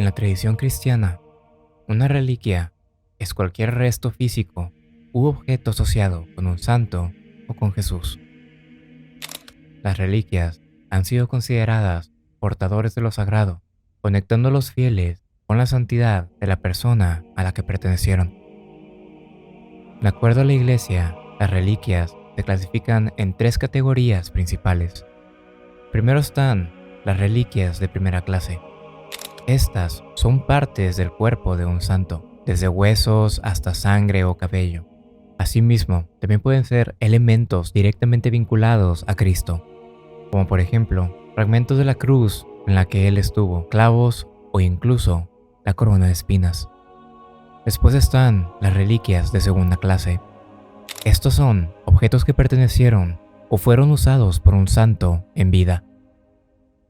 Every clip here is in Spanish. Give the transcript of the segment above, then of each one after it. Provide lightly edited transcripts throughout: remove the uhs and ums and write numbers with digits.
En la tradición cristiana, una reliquia es cualquier resto físico u objeto asociado con un santo o con Jesús. Las reliquias han sido consideradas portadores de lo sagrado, conectando a los fieles con la santidad de la persona a la que pertenecieron. De acuerdo a la Iglesia, las reliquias se clasifican en tres categorías principales. Primero están las reliquias de primera clase. Estas son partes del cuerpo de un santo, desde huesos hasta sangre o cabello. Asimismo, también pueden ser elementos directamente vinculados a Cristo, como por ejemplo, fragmentos de la cruz en la que Él estuvo, clavos o incluso la corona de espinas. Después están las reliquias de segunda clase. Estos son objetos que pertenecieron o fueron usados por un santo en vida.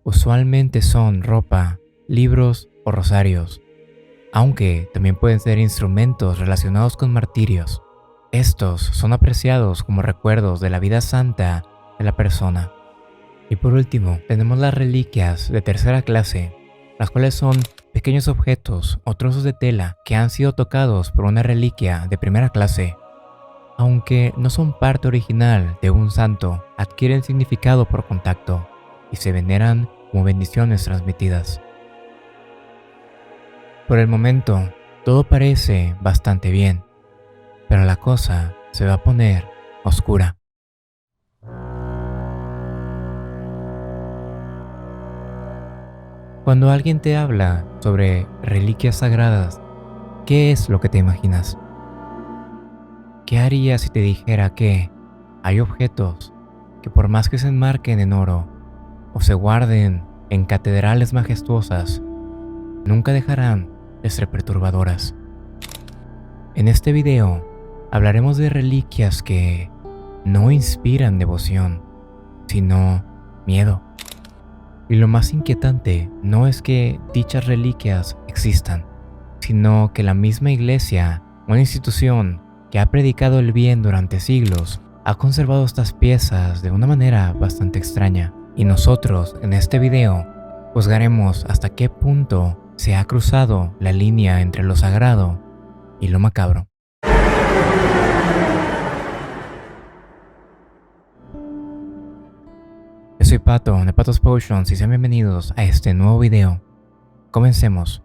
Usualmente son ropa, libros o rosarios, aunque también pueden ser instrumentos relacionados con martirios. Estos son apreciados como recuerdos de la vida santa de la persona. Y por último, tenemos las reliquias de tercera clase, las cuales son pequeños objetos o trozos de tela que han sido tocados por una reliquia de primera clase. Aunque no son parte original de un santo, adquieren significado por contacto y se veneran como bendiciones transmitidas. Por el momento, todo parece bastante bien, pero la cosa se va a poner oscura. Cuando alguien te habla sobre reliquias sagradas, ¿qué es lo que te imaginas? ¿Qué harías si te dijera que hay objetos que por más que se enmarquen en oro o se guarden en catedrales majestuosas, nunca dejarán de ser perturbadoras? En este video hablaremos de reliquias que no inspiran devoción, sino miedo. Y lo más inquietante no es que dichas reliquias existan, sino que la misma iglesia, una institución que ha predicado el bien durante siglos, ha conservado estas piezas de una manera bastante extraña. Y nosotros, en este video, juzgaremos hasta qué punto se ha cruzado la línea entre lo sagrado y lo macabro. Yo soy Pato, de Patos Potions, y sean bienvenidos a este nuevo video. Comencemos.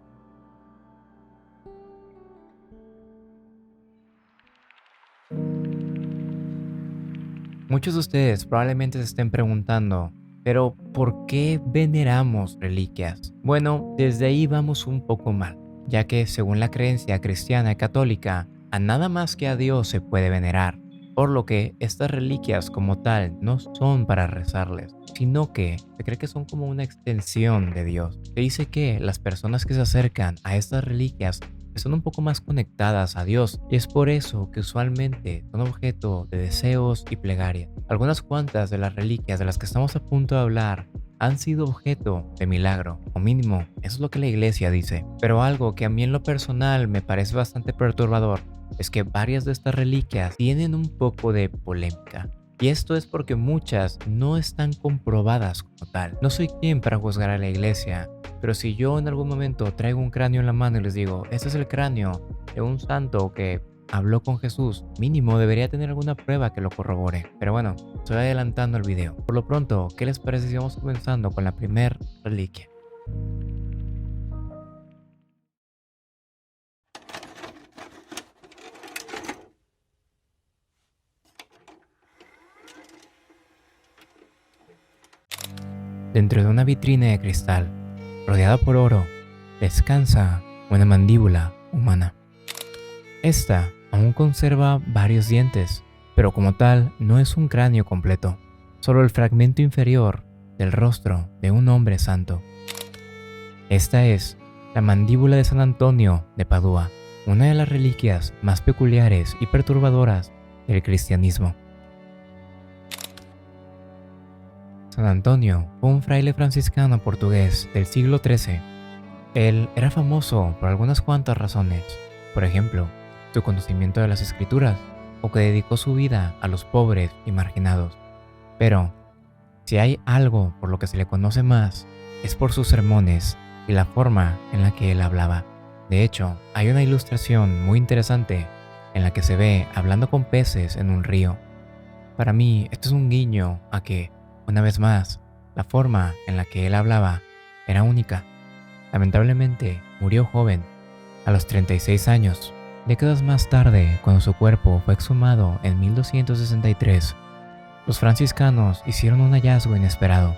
Muchos de ustedes probablemente se estén preguntando, pero ¿por qué veneramos reliquias? Bueno, desde ahí vamos un poco mal, ya que según la creencia cristiana y católica, a nada más que a Dios se puede venerar, por lo que estas reliquias como tal no son para rezarles, sino que se cree que son como una extensión de Dios. Se dice que las personas que se acercan a estas reliquias son un poco más conectadas a Dios, y es por eso que usualmente son objeto de deseos y plegarias. Algunas cuantas de las reliquias de las que estamos a punto de hablar han sido objeto de milagro, o mínimo, eso es lo que la iglesia dice. Pero algo que a mí en lo personal me parece bastante perturbador es que varias de estas reliquias tienen un poco de polémica. Y esto es porque muchas no están comprobadas como tal. No soy quien para juzgar a la iglesia, pero si yo en algún momento traigo un cráneo en la mano y les digo, este es el cráneo de un santo que habló con Jesús, mínimo debería tener alguna prueba que lo corrobore. Pero bueno, estoy adelantando el video. Por lo pronto, ¿qué les parece si vamos comenzando con la primera reliquia? Dentro de una vitrina de cristal, rodeada por oro, descansa una mandíbula humana. Esta aún conserva varios dientes, pero como tal no es un cráneo completo, solo el fragmento inferior del rostro de un hombre santo. Esta es la mandíbula de San Antonio de Padua, una de las reliquias más peculiares y perturbadoras del cristianismo. San Antonio fue un fraile franciscano portugués del siglo XIII. Él era famoso por algunas cuantas razones, por ejemplo, su conocimiento de las escrituras, o que dedicó su vida a los pobres y marginados. Pero, si hay algo por lo que se le conoce más, es por sus sermones y la forma en la que él hablaba. De hecho, hay una ilustración muy interesante en la que se ve hablando con peces en un río. Para mí, esto es un guiño a que, una vez más, la forma en la que él hablaba era única. Lamentablemente, murió joven, a los 36 años. Décadas más tarde, cuando su cuerpo fue exhumado en 1263, los franciscanos hicieron un hallazgo inesperado.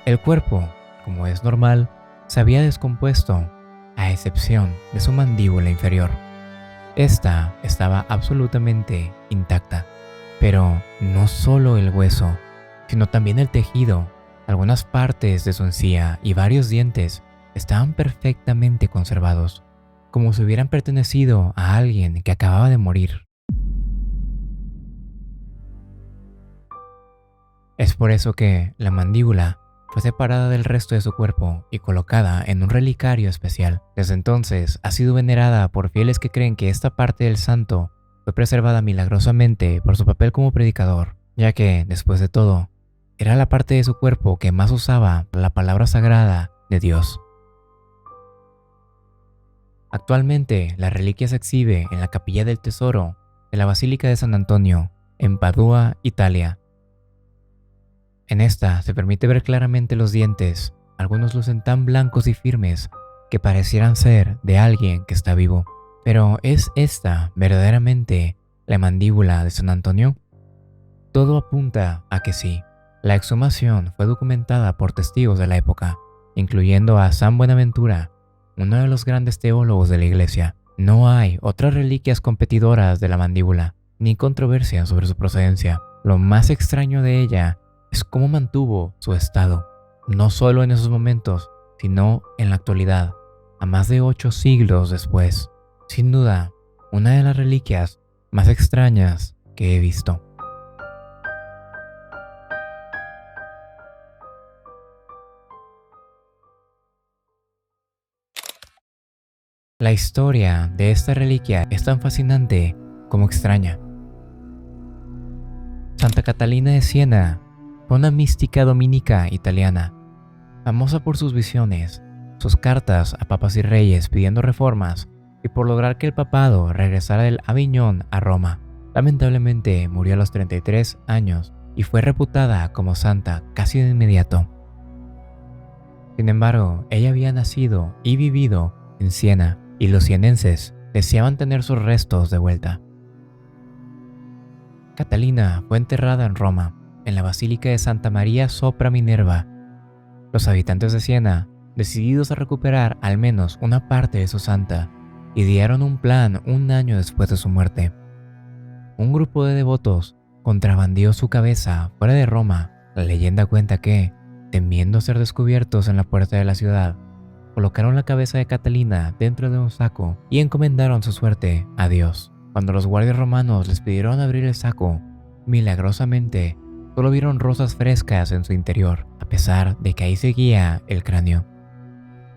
El cuerpo, como es normal, se había descompuesto, a excepción de su mandíbula inferior. Esta estaba absolutamente intacta. Pero no solo el hueso, sino también el tejido, algunas partes de su encía y varios dientes estaban perfectamente conservados, como si hubieran pertenecido a alguien que acababa de morir. Es por eso que la mandíbula fue separada del resto de su cuerpo y colocada en un relicario especial. Desde entonces ha sido venerada por fieles que creen que esta parte del santo fue preservada milagrosamente por su papel como predicador, ya que, después de todo, era la parte de su cuerpo que más usaba la palabra sagrada de Dios. Actualmente, la reliquia se exhibe en la Capilla del Tesoro de la Basílica de San Antonio, en Padua, Italia. En esta se permite ver claramente los dientes, algunos lucen tan blancos y firmes que parecieran ser de alguien que está vivo. Pero ¿es esta verdaderamente la mandíbula de San Antonio? Todo apunta a que sí. La exhumación fue documentada por testigos de la época, incluyendo a San Buenaventura, uno de los grandes teólogos de la Iglesia. No hay otras reliquias competidoras de la mandíbula, ni controversia sobre su procedencia. Lo más extraño de ella es cómo mantuvo su estado, no solo en esos momentos, sino en la actualidad, a más de 8 siglos después. Sin duda, una de las reliquias más extrañas que he visto. La historia de esta reliquia es tan fascinante como extraña. Santa Catalina de Siena fue una mística dominica italiana, famosa por sus visiones, sus cartas a papas y reyes pidiendo reformas y por lograr que el papado regresara del Aviñón a Roma. Lamentablemente murió a los 33 años y fue reputada como santa casi de inmediato. Sin embargo, ella había nacido y vivido en Siena y los sienenses deseaban tener sus restos de vuelta. Catalina fue enterrada en Roma, en la Basílica de Santa María sopra Minerva. Los habitantes de Siena, decididos a recuperar al menos una parte de su santa, idearon un plan un año después de su muerte. Un grupo de devotos contrabandeó su cabeza fuera de Roma. La leyenda cuenta que, temiendo ser descubiertos en la puerta de la ciudad, colocaron la cabeza de Catalina dentro de un saco y encomendaron su suerte a Dios. Cuando los guardias romanos les pidieron abrir el saco, milagrosamente solo vieron rosas frescas en su interior, a pesar de que ahí seguía el cráneo.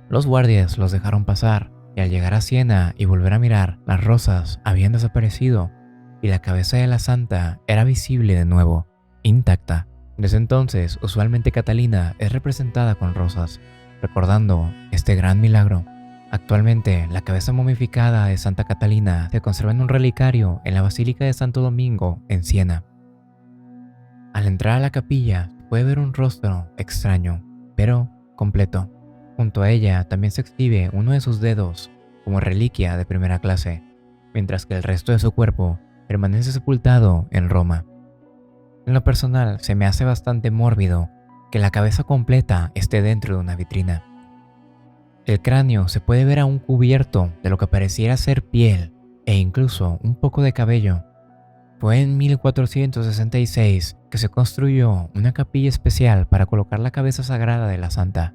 Los guardias los dejaron pasar y al llegar a Siena y volver a mirar, las rosas habían desaparecido y la cabeza de la santa era visible de nuevo, intacta. Desde entonces, usualmente Catalina es representada con rosas, recordando este gran milagro. Actualmente, la cabeza momificada de Santa Catalina se conserva en un relicario en la Basílica de Santo Domingo, en Siena. Al entrar a la capilla, puede ver un rostro extraño, pero completo. Junto a ella también se exhibe uno de sus dedos como reliquia de primera clase, mientras que el resto de su cuerpo permanece sepultado en Roma. En lo personal, se me hace bastante mórbido que la cabeza completa esté dentro de una vitrina. El cráneo se puede ver aún cubierto de lo que pareciera ser piel e incluso un poco de cabello. Fue en 1466 que se construyó una capilla especial para colocar la cabeza sagrada de la santa.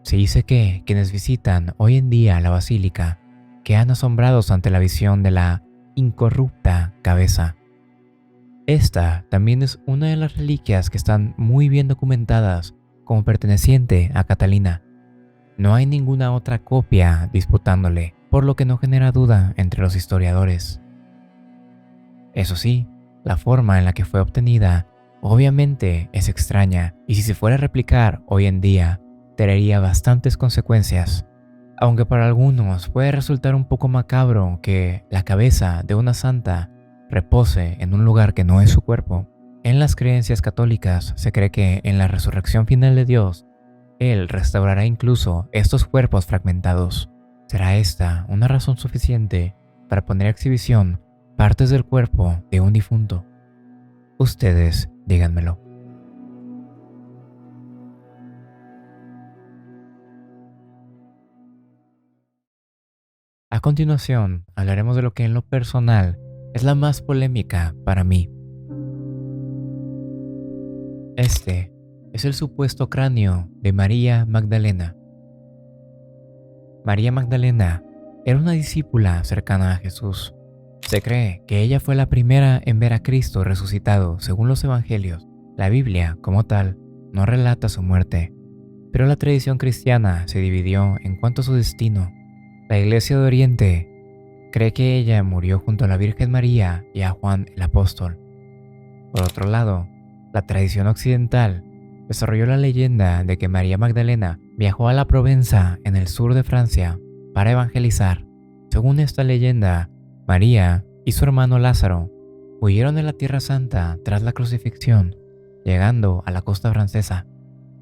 Se dice que quienes visitan hoy en día la basílica quedan asombrados ante la visión de la incorrupta cabeza. Esta también es una de las reliquias que están muy bien documentadas como perteneciente a Catalina. No hay ninguna otra copia disputándole, por lo que no genera duda entre los historiadores. Eso sí, la forma en la que fue obtenida obviamente es extraña y si se fuera a replicar hoy en día, traería bastantes consecuencias. Aunque para algunos puede resultar un poco macabro que la cabeza de una santa repose en un lugar que no es su cuerpo, en las creencias católicas se cree que en la resurrección final de Dios, Él restaurará incluso estos cuerpos fragmentados. ¿Será esta una razón suficiente para poner a exhibición partes del cuerpo de un difunto? Ustedes díganmelo. A continuación, hablaremos de lo que en lo personal es la más polémica para mí. Este es el supuesto cráneo de María Magdalena. María Magdalena era una discípula cercana a Jesús. Se cree que ella fue la primera en ver a Cristo resucitado según los evangelios. La Biblia, como tal, no relata su muerte, pero la tradición cristiana se dividió en cuanto a su destino. La Iglesia de Oriente cree que ella murió junto a la Virgen María y a Juan el Apóstol. Por otro lado, la tradición occidental desarrolló la leyenda de que María Magdalena viajó a la Provenza en el sur de Francia para evangelizar. Según esta leyenda, María y su hermano Lázaro huyeron de la Tierra Santa tras la crucifixión, llegando a la costa francesa.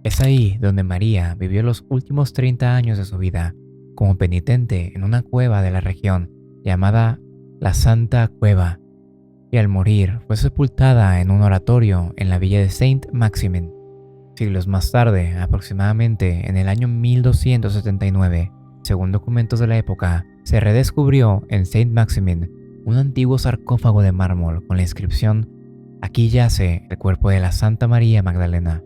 Es ahí donde María vivió los últimos 30 años de su vida como penitente en una cueva de la región llamada la Santa Cueva, y al morir fue sepultada en un oratorio en la villa de Saint-Maximin. Siglos más tarde, aproximadamente en el año 1279, según documentos de la época, se redescubrió en Saint-Maximin un antiguo sarcófago de mármol con la inscripción «Aquí yace el cuerpo de la Santa María Magdalena».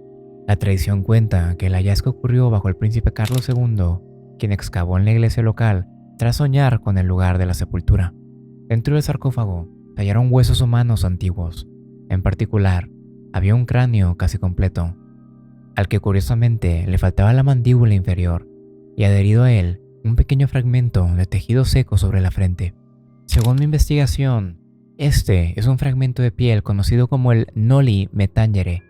La tradición cuenta que el hallazgo ocurrió bajo el príncipe Carlos II, quien excavó en la iglesia local tras soñar con el lugar de la sepultura. Dentro del sarcófago se hallaron huesos humanos antiguos. En particular, había un cráneo casi completo, al que curiosamente le faltaba la mandíbula inferior, y adherido a él un pequeño fragmento de tejido seco sobre la frente. Según mi investigación, este es un fragmento de piel conocido como el noli me tangere.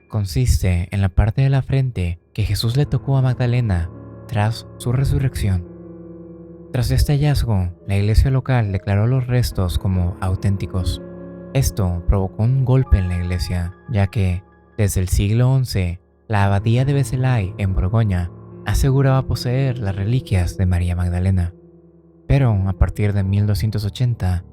Consiste en la parte de la frente que Jesús le tocó a Magdalena tras su resurrección. Tras este hallazgo, la iglesia local declaró los restos como auténticos. Esto provocó un golpe en la iglesia, ya que, desde el siglo XI, la abadía de Vézelay, en Borgoña, aseguraba poseer las reliquias de María Magdalena. Pero a partir de 1280,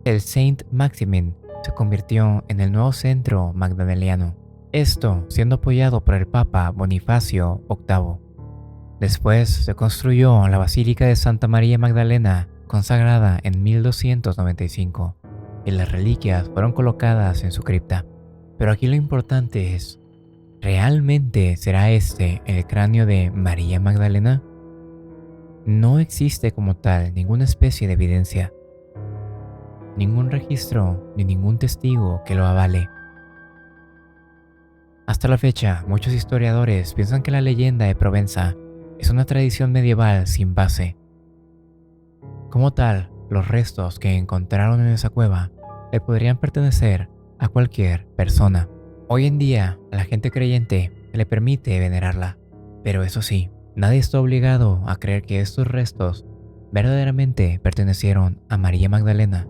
el Saint-Maximin se convirtió en el nuevo centro magdaleniano, esto siendo apoyado por el Papa Bonifacio VIII. Después se construyó la Basílica de Santa María Magdalena, consagrada en 1295, y las reliquias fueron colocadas en su cripta. Pero aquí lo importante es, ¿realmente será este el cráneo de María Magdalena? No existe como tal ninguna especie de evidencia, ningún registro ni ningún testigo que lo avale. Hasta la fecha, muchos historiadores piensan que la leyenda de Provenza es una tradición medieval sin base. Como tal, los restos que encontraron en esa cueva le podrían pertenecer a cualquier persona. Hoy en día, a la gente creyente se le permite venerarla, pero eso sí, nadie está obligado a creer que estos restos verdaderamente pertenecieron a María Magdalena.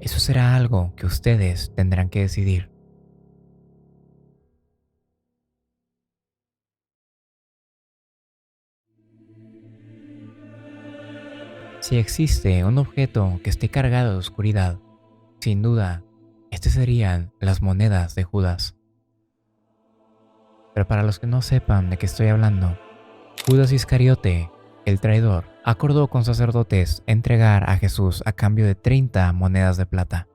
Eso será algo que ustedes tendrán que decidir. Si existe un objeto que esté cargado de oscuridad, sin duda, estas serían las monedas de Judas. Pero para los que no sepan de qué estoy hablando, Judas Iscariote, el traidor, acordó con sacerdotes entregar a Jesús a cambio de 30 monedas de plata.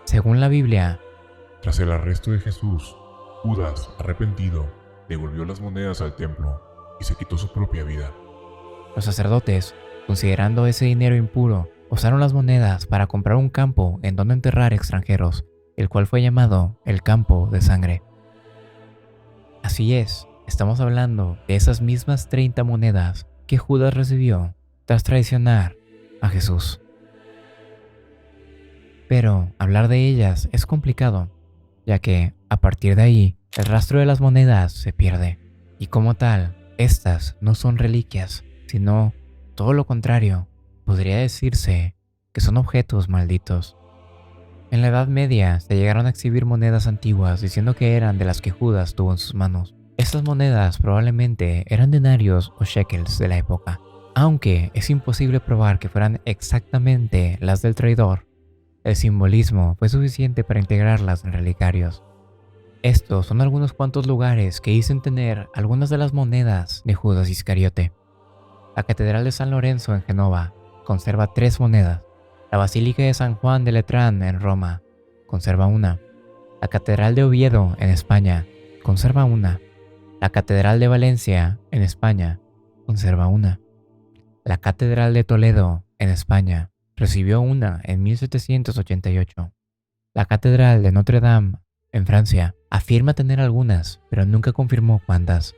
Según la Biblia, tras el arresto de Jesús, Judas, arrepentido, devolvió las monedas al templo y se quitó su propia vida. Los sacerdotes, considerando ese dinero impuro, usaron las monedas para comprar un campo en donde enterrar extranjeros, el cual fue llamado el campo de sangre. Así es, estamos hablando de esas mismas 30 monedas que Judas recibió tras traicionar a Jesús. Pero hablar de ellas es complicado, ya que a partir de ahí El rastro de las monedas se pierde, y como tal, estas no son reliquias, sino todo lo contrario. Podría decirse que son objetos malditos. En la Edad Media se llegaron a exhibir monedas antiguas diciendo que eran de las que Judas tuvo en sus manos. Estas monedas probablemente eran denarios o shekels de la época, aunque es imposible probar que fueran exactamente las del traidor. El simbolismo fue suficiente para integrarlas en relicarios. Estos son algunos cuantos lugares que dicen tener algunas de las monedas de Judas Iscariote. La Catedral de San Lorenzo en Génova conserva 3 monedas. La Basílica de San Juan de Letrán en Roma conserva una. La Catedral de Oviedo en España conserva una. La Catedral de Valencia en España conserva una. La Catedral de Toledo en España recibió una en 1788. La Catedral de Notre Dame en Francia afirma tener algunas, pero nunca confirmó cuántas.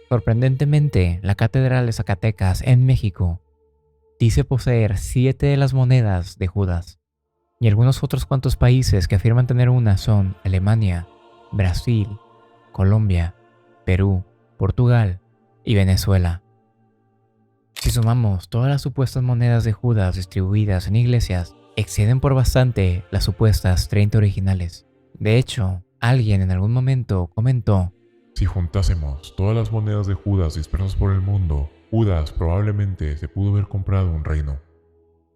Sorprendentemente, la Catedral de Zacatecas en México dice poseer 7 de las monedas de Judas, y algunos otros cuantos países que afirman tener una son Alemania, Brasil, Colombia, Perú, Portugal y Venezuela. Si sumamos todas las supuestas monedas de Judas distribuidas en iglesias, exceden por bastante las supuestas 30 originales. De hecho, alguien en algún momento comentó: si juntásemos todas las monedas de Judas dispersas por el mundo, Judas probablemente se pudo haber comprado un reino.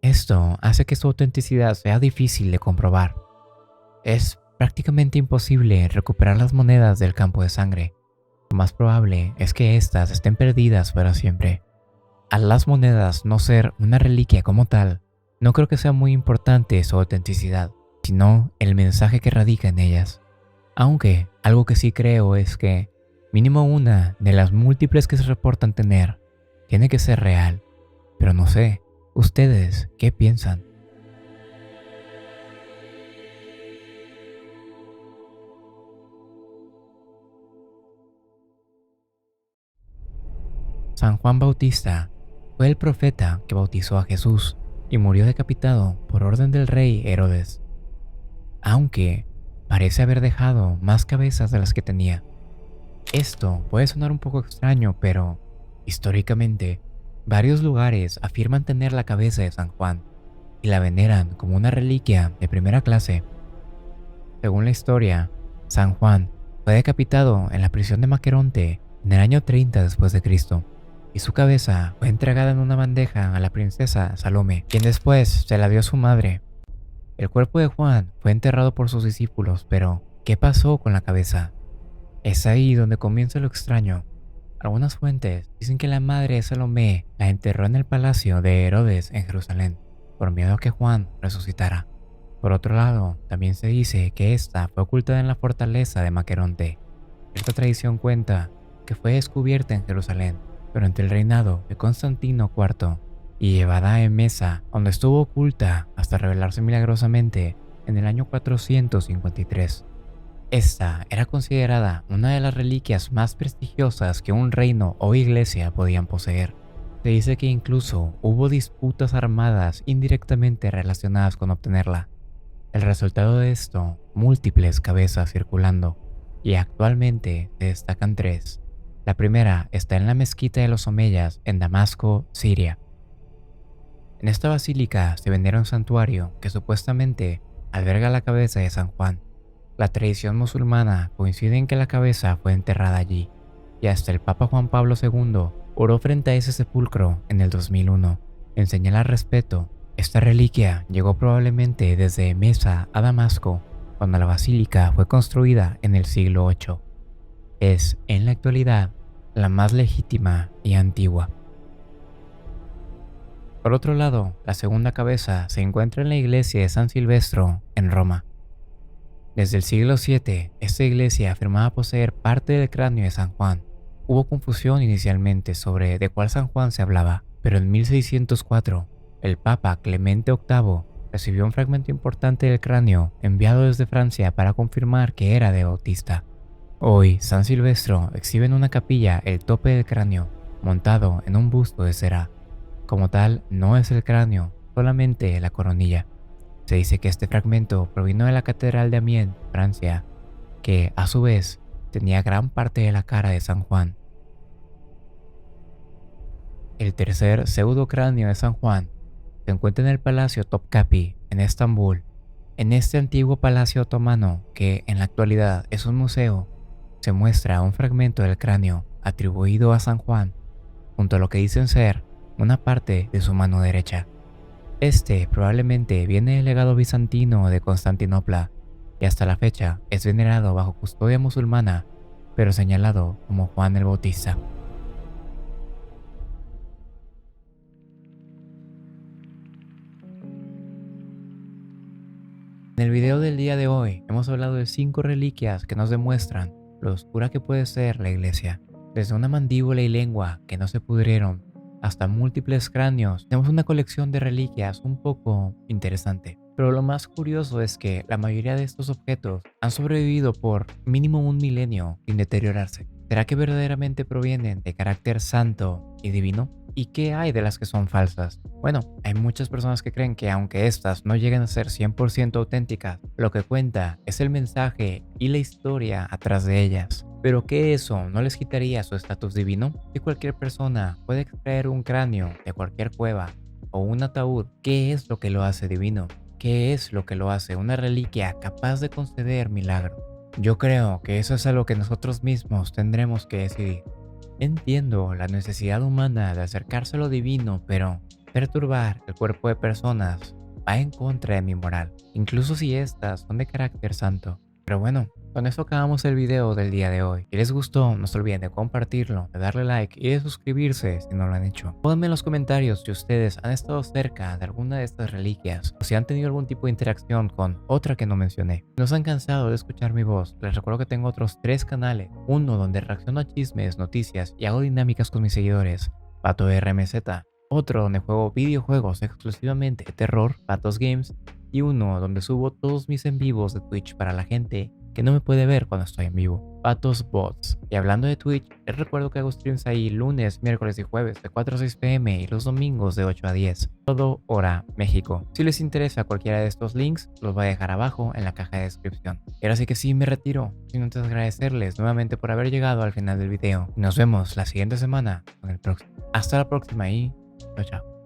Esto hace que su autenticidad sea difícil de comprobar. Es prácticamente imposible recuperar las monedas del campo de sangre. Lo más probable es que éstas estén perdidas para siempre. Al las monedas no ser una reliquia como tal, no creo que sea muy importante su autenticidad, sino el mensaje que radica en ellas. Aunque algo que sí creo es que mínimo una de las múltiples que se reportan tener tiene que ser real, pero no sé, ¿ustedes qué piensan? San Juan Bautista fue el profeta que bautizó a Jesús y murió decapitado por orden del rey Herodes, aunque parece haber dejado más cabezas de las que tenía. Esto puede sonar un poco extraño, pero históricamente varios lugares afirman tener la cabeza de San Juan y la veneran como una reliquia de primera clase. Según la historia, San Juan fue decapitado en la prisión de Maqueronte en el año 30 después de Cristo, y su cabeza fue entregada en una bandeja a la princesa Salome, quien después se la dio a su madre. El cuerpo de Juan fue enterrado por sus discípulos, pero ¿qué pasó con la cabeza? Es ahí donde comienza lo extraño. Algunas fuentes dicen que la madre de Salomé la enterró en el palacio de Herodes en Jerusalén, por miedo a que Juan resucitara. Por otro lado, también se dice que esta fue ocultada en la fortaleza de Maqueronte. Esta tradición cuenta que fue descubierta en Jerusalén durante el reinado de Constantino IV y llevada a Emesa, donde estuvo oculta hasta revelarse milagrosamente en el año 453. Esta era considerada una de las reliquias más prestigiosas que un reino o iglesia podían poseer. Se dice que incluso hubo disputas armadas indirectamente relacionadas con obtenerla. El resultado de esto, múltiples cabezas circulando, y actualmente se destacan 3. La primera está en la mezquita de los Omeyas en Damasco, Siria. En esta basílica se venera un santuario que supuestamente alberga la cabeza de San Juan. La tradición musulmana coincide en que la cabeza fue enterrada allí, y hasta el Papa Juan Pablo II oró frente a ese sepulcro en el 2001. En señal al respeto, esta reliquia llegó probablemente desde Emesa a Damasco, cuando la basílica fue construida en el siglo VIII. Es, en la actualidad, la más legítima y antigua. Por otro lado, la segunda cabeza se encuentra en la iglesia de San Silvestro, en Roma. Desde el siglo VII, esta iglesia afirmaba poseer parte del cráneo de San Juan. Hubo confusión inicialmente sobre de cuál San Juan se hablaba, pero en 1604, el Papa Clemente VIII recibió un fragmento importante del cráneo enviado desde Francia para confirmar que era de Bautista. Hoy, San Silvestro exhibe en una capilla el tope del cráneo, montado en un busto de cera. Como tal, no es el cráneo, solamente la coronilla. Se dice que este fragmento provino de la Catedral de Amiens, Francia, que, a su vez, tenía gran parte de la cara de San Juan. El tercer pseudocráneo de San Juan se encuentra en el Palacio Topkapi, en Estambul. En este antiguo palacio otomano, que en la actualidad es un museo, se muestra un fragmento del cráneo atribuido a San Juan, junto a lo que dicen ser una parte de su mano derecha. Este probablemente viene del legado bizantino de Constantinopla y hasta la fecha es venerado bajo custodia musulmana, pero señalado como Juan el Bautista. En el video del día de hoy hemos hablado de 5 reliquias que nos demuestran lo oscura que puede ser la iglesia. Desde una mandíbula y lengua que no se pudrieron hasta múltiples cráneos, tenemos una colección de reliquias un poco interesante. Pero lo más curioso es que la mayoría de estos objetos han sobrevivido por mínimo un milenio sin deteriorarse. ¿Será que verdaderamente provienen de carácter santo y divino? ¿Y qué hay de las que son falsas? Bueno, hay muchas personas que creen que aunque estas no lleguen a ser 100% auténticas, lo que cuenta es el mensaje y la historia atrás de ellas. Pero que eso no les quitaría su estatus divino. Si cualquier persona puede extraer un cráneo de cualquier cueva o un ataúd, ¿qué es lo que lo hace divino? ¿Qué es lo que lo hace una reliquia capaz de conceder milagros? Yo creo que eso es algo que nosotros mismos tendremos que decidir. Entiendo la necesidad humana de acercarse a lo divino, pero perturbar el cuerpo de personas va en contra de mi moral, incluso si estas son de carácter santo. Pero bueno, con eso acabamos el video del día de hoy. Si les gustó, no se olviden de compartirlo, de darle like y de suscribirse si no lo han hecho. Pónganme en los comentarios si ustedes han estado cerca de alguna de estas reliquias o si han tenido algún tipo de interacción con otra que no mencioné. Si no se han cansado de escuchar mi voz, les recuerdo que tengo otros 3 canales. Uno donde reacciono a chismes, noticias y hago dinámicas con mis seguidores, Pato RMZ. Otro donde juego videojuegos exclusivamente de terror, Patos Games. Y uno donde subo todos mis en vivos de Twitch para la gente que no me puede ver cuando estoy en vivo, Patos Bots. Y hablando de Twitch, les recuerdo que hago streams ahí lunes, miércoles y jueves de 4 a 6 pm y los domingos de 8 a 10, todo hora México. Si les interesa cualquiera de estos links, los voy a dejar abajo en la caja de descripción. Y ahora sí que sí me retiro, sin antes agradecerles nuevamente por haber llegado al final del video. Nos vemos la siguiente semana con el próximo. Hasta la próxima y chao chao.